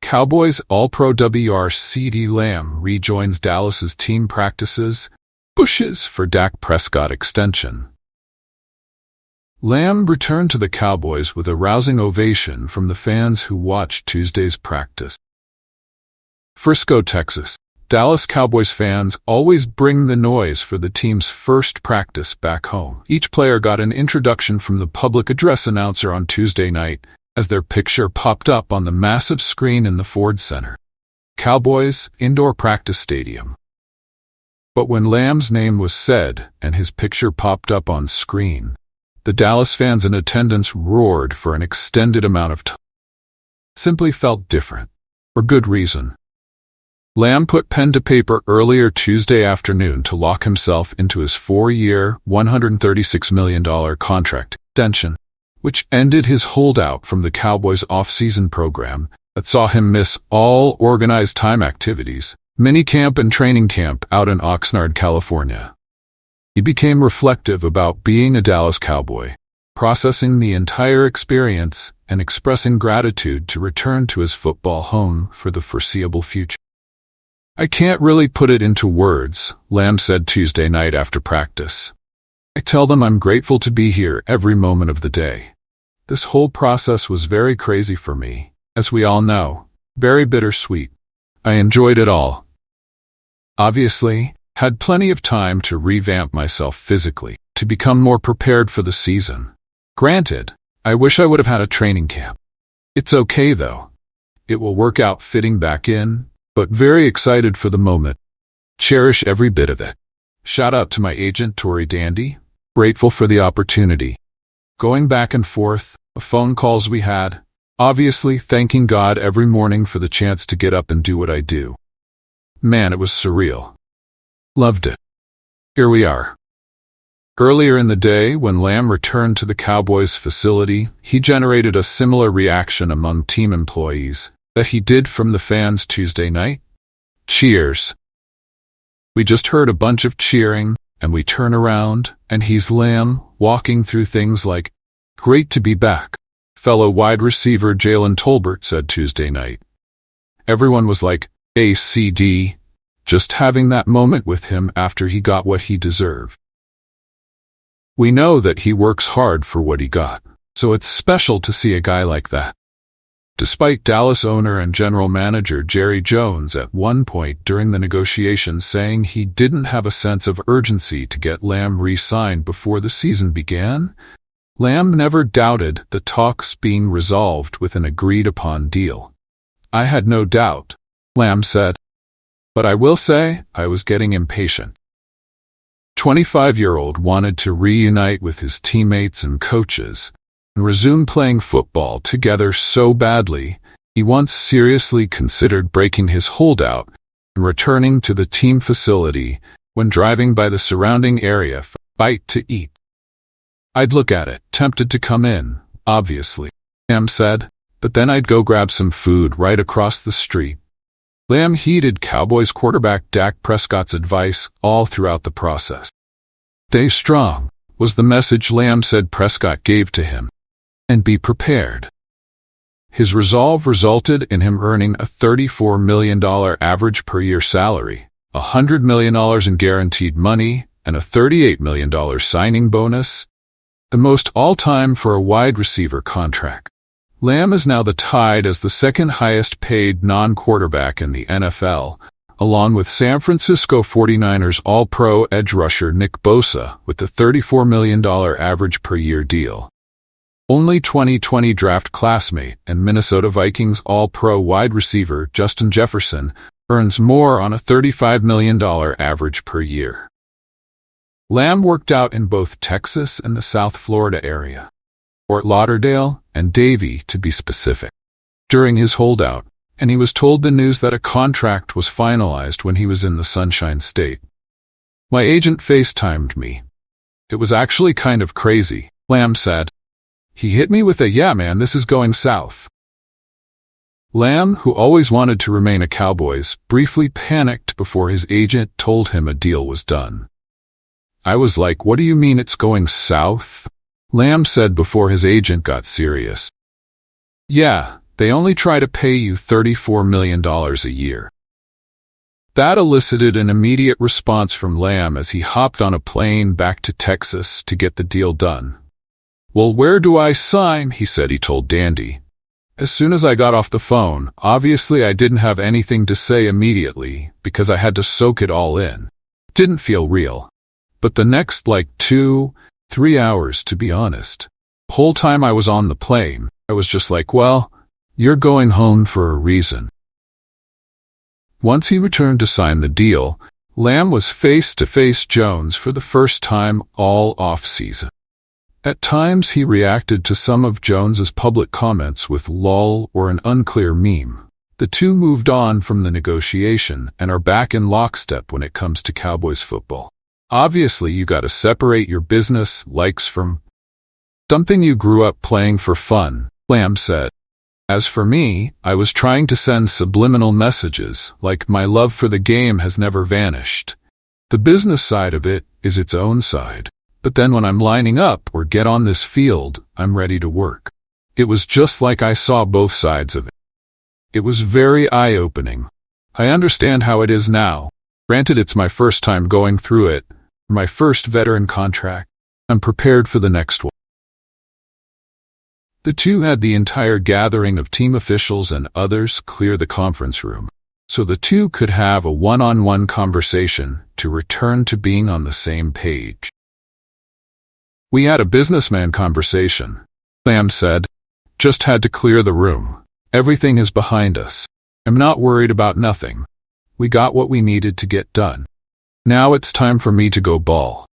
Cowboys All-Pro CeeDee Lamb rejoins Dallas's team practices, pushes for Dak Prescott extension. Lamb returned to the Cowboys with a rousing ovation from the fans who watched Tuesday's practice. Frisco, Texas. Dallas Cowboys fans always bring the noise for the team's first practice back home. Each player got an introduction from the public address announcer on Tuesday night as their picture popped up on the massive screen in the Ford Center, Cowboys indoor practice stadium. But when Lamb's name was said and his picture popped up on screen, the Dallas fans in attendance roared for an extended amount of time. Simply felt different, for good reason. Lamb put pen to paper earlier Tuesday afternoon to lock himself into his 4-year, $136 million contract extension, which ended his holdout from the Cowboys' off-season program that saw him miss all organized time activities, minicamp and training camp out in Oxnard, California. He became reflective about being a Dallas Cowboy, processing the entire experience and expressing gratitude to return to his football home for the foreseeable future. "I can't really put it into words," Lamb said Tuesday night after practice. "I tell them I'm grateful to be here every moment of the day. This whole process was very crazy for me, as we all know, very bittersweet. I enjoyed it all. Obviously, had plenty of time to revamp myself physically, to become more prepared for the season. Granted, I wish I would have had a training camp. It's okay though. It will work out fitting back in, but very excited for the moment. Cherish every bit of it. Shout out to my agent, Tori Dandy. Grateful for the opportunity. Going back and forth, the phone calls we had, obviously thanking God every morning for the chance to get up and do what I do. Man, it was surreal. Loved it. Here we are." Earlier in the day, when Lamb returned to the Cowboys facility, he generated a similar reaction among team employees that he did from the fans Tuesday night. "Cheers. We just heard a bunch of cheering, and we turn around, and he's Lamb, walking through things like, 'Great to be back,'" fellow wide receiver Jalen Tolbert said Tuesday night. Everyone was like, "Hey, CD," just having that moment with him after he got what he deserved. "We know that he works hard for what he got, so it's special to see a guy like that." Despite Dallas owner and general manager Jerry Jones at one point during the negotiations saying he didn't have a sense of urgency to get Lamb re-signed before the season began, Lamb never doubted the talks being resolved with an agreed-upon deal. "I had no doubt," Lamb said. "But I will say I was getting impatient." 25-year-old wanted to reunite with his teammates and coaches and resume playing football together so badly, he once seriously considered breaking his holdout and returning to the team facility when driving by the surrounding area for a bite to eat. "I'd look at it, tempted to come in, obviously," Lamb said, "but then I'd go grab some food right across the street." Lamb heeded Cowboys quarterback Dak Prescott's advice all throughout the process. "Stay strong," was the message Lamb said Prescott gave to him, "and be prepared." His resolve resulted in him earning a $34 million average per year salary, $100 million in guaranteed money, and a $38 million signing bonus, the most all-time for a wide receiver contract. Lamb is now tied as the second highest paid non-quarterback in the NFL, along with San Francisco 49ers All-Pro edge rusher Nick Bosa with the $34 million average per year deal. Only 2020 draft classmate and Minnesota Vikings All-Pro wide receiver Justin Jefferson earns more on a $35 million average per year. Lamb worked out in both Texas and the South Florida area, Fort Lauderdale and Davie to be specific, during his holdout, and he was told the news that a contract was finalized when he was in the Sunshine State. "My agent FaceTimed me. It was actually kind of crazy," Lamb said. "He hit me with a 'yeah man, this is going south.'" Lamb, who always wanted to remain a Cowboys, briefly panicked before his agent told him a deal was done. "I was like, what do you mean it's going south?" Lamb said before his agent got serious. "Yeah, They only try to pay you $34 million a year. That elicited an immediate response from Lamb as he hopped on a plane back to Texas to get the deal done. "Well, where do I sign?" he said he told Dandy. As soon as I got off the phone, obviously I didn't have anything to say immediately because I had to soak it all in. Didn't feel real. But the next 2-3 hours, to be honest. The whole time I was on the plane, I was just like, well, you're going home for a reason. Once he returned to sign the deal, Lamb was face-to-face Jones for the first time all off-season. At times he reacted to some of Jones's public comments with lol or an unclear meme. The two moved on from the negotiation and are back in lockstep when it comes to Cowboys football. Obviously, you gotta separate your business likes from something you grew up playing for fun, Lamb said. As for me, I was trying to send subliminal messages, like my love for the game has never vanished. The business side of it is its own side. But then when I'm lining up or get on this field, I'm ready to work. It was just like I saw both sides of it. It was very eye-opening. I understand how it is now. Granted, it's my first time going through it, my first veteran contract. I'm prepared for the next one. The two had the entire gathering of team officials and others clear the conference room, so the two could have a one-on-one conversation to return to being on the same page. "We had a businessman conversation," Lamb said. "Just had to clear the room. Everything is behind us. I'm not worried about nothing. We got what we needed to get done. Now it's time for me to go ball."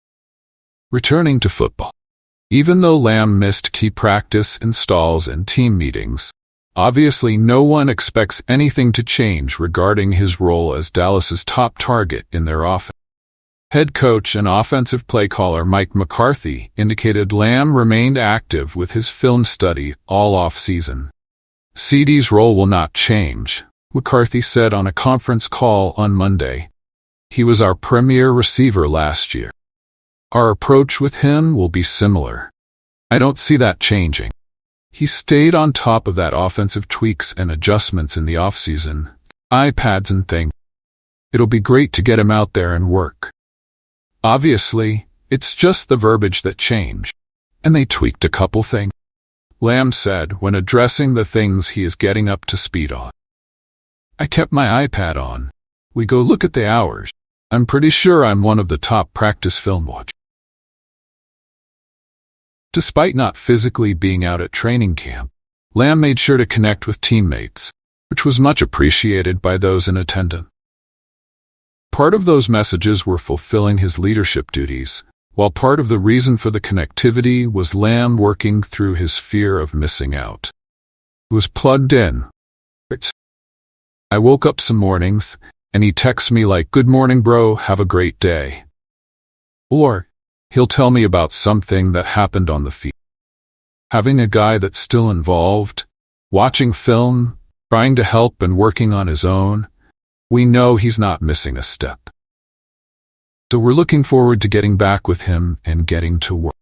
Returning to football. Even though Lamb missed key practice, installs, and team meetings, obviously no one expects anything to change regarding his role as Dallas's top target in their offense. Head coach and offensive play caller Mike McCarthy indicated Lamb remained active with his film study all off-season. CeeDee's role will not change, McCarthy said on a conference call on Monday. He was our premier receiver last year. Our approach with him will be similar. I don't see that changing. He stayed on top of that offensive tweaks and adjustments in the offseason, iPads and things. It'll be great to get him out there and work. Obviously, it's just the verbiage that changed, and they tweaked a couple things, Lamb said when addressing the things he is getting up to speed on. I kept my iPad on. We go look at the hours. I'm pretty sure I'm one of the top practice film watchers. Despite not physically being out at training camp, Lamb made sure to connect with teammates, which was much appreciated by those in attendance. Part of those messages were fulfilling his leadership duties, while part of the reason for the connectivity was Lamb working through his fear of missing out. He was plugged in. I woke up some mornings, and he texts me like, "Good morning, bro, have a great day." Or, he'll tell me about something that happened on the field. Having a guy that's still involved, watching film, trying to help and working on his own, we know he's not missing a step. So we're looking forward to getting back with him and getting to work.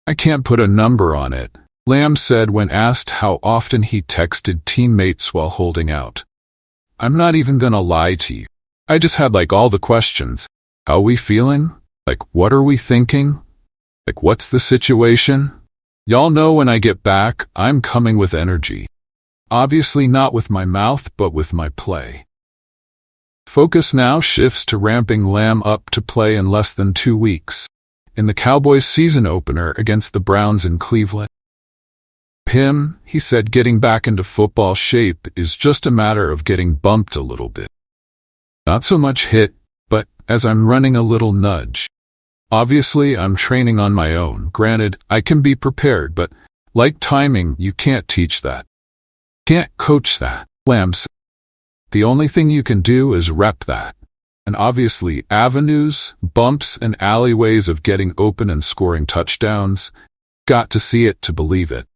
I can't put a number on it, Lamb said when asked how often he texted teammates while holding out. I'm not even gonna lie to you. I just had all the questions. How we feeling? What are we thinking? What's the situation? Y'all know when I get back, I'm coming with energy. Obviously not with my mouth, but with my play. Focus now shifts to ramping Lamb up to play in less than 2 weeks, in the Cowboys season opener against the Browns in Cleveland. He said getting back into football shape is just a matter of getting bumped a little bit. Not so much hit, but as I'm running a little nudge. Obviously, I'm training on my own. Granted, I can be prepared, but like timing, you can't teach that. Can't coach that, Lamb said. The only thing you can do is rep that. And obviously, avenues, bumps, and alleyways of getting open and scoring touchdowns, got to see it to believe it.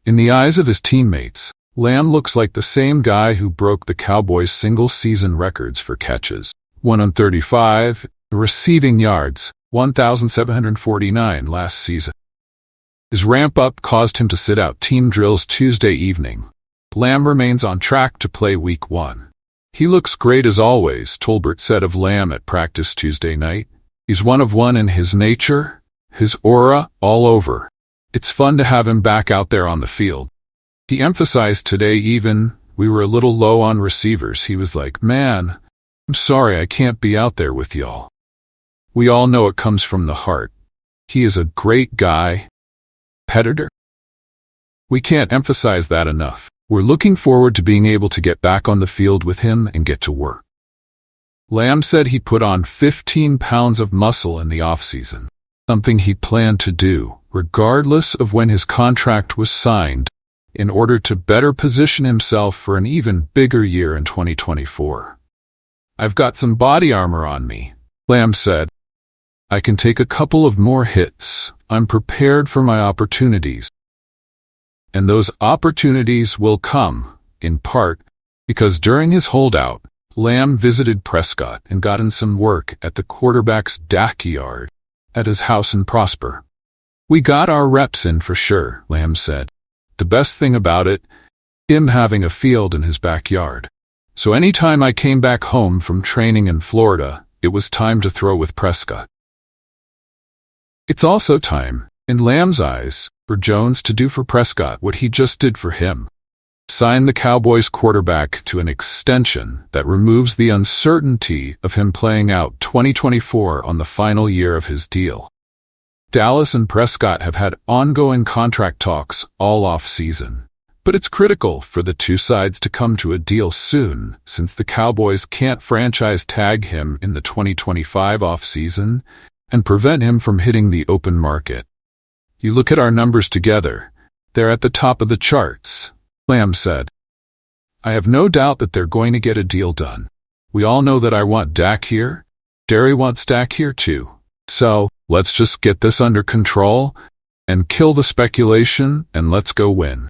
In the eyes of his teammates, Lamb looks like the same guy who broke the Cowboys' single-season records for catches, 135, receiving yards, 1,749 last season. His ramp-up caused him to sit out team drills Tuesday evening. Lamb remains on track to play Week 1. "He looks great as always," Tolbert said of Lamb at practice Tuesday night. "He's one of one in his nature, his aura, all over. It's fun to have him back out there on the field." He emphasized today we were a little low on receivers. He was like, "Man, I'm sorry I can't be out there with y'all. We all know it comes from the heart. He is a great guy. Competitor. We can't emphasize that enough. We're looking forward to being able to get back on the field with him and get to work." Lamb said he put on 15 pounds of muscle in the offseason, something he planned to do, regardless of when his contract was signed, in order to better position himself for an even bigger year in 2024. "I've got some body armor on me," Lamb said. "I can take a couple of more hits. I'm prepared for my opportunities. And those opportunities will come, in part, because during his holdout, Lamb visited Prescott and got in some work at the quarterback's backyard at his house in Prosper. We got our reps in for sure," Lamb said. "The best thing about it, him having a field in his backyard. So anytime I came back home from training in Florida, it was time to throw with Prescott." It's also time, in Lamb's eyes, for Jones to do for Prescott what he just did for him. Sign the Cowboys quarterback to an extension that removes the uncertainty of him playing out 2024 on the final year of his deal. Dallas and Prescott have had ongoing contract talks all off-season, but it's critical for the two sides to come to a deal soon, since the Cowboys can't franchise tag him in the 2025 off-season and prevent him from hitting the open market. "You look at our numbers together, they're at the top of the charts," Lamb said. "I have no doubt that they're going to get a deal done. We all know that I want Dak here. Derry wants Dak here too. So, let's just get this under control and kill the speculation and let's go win."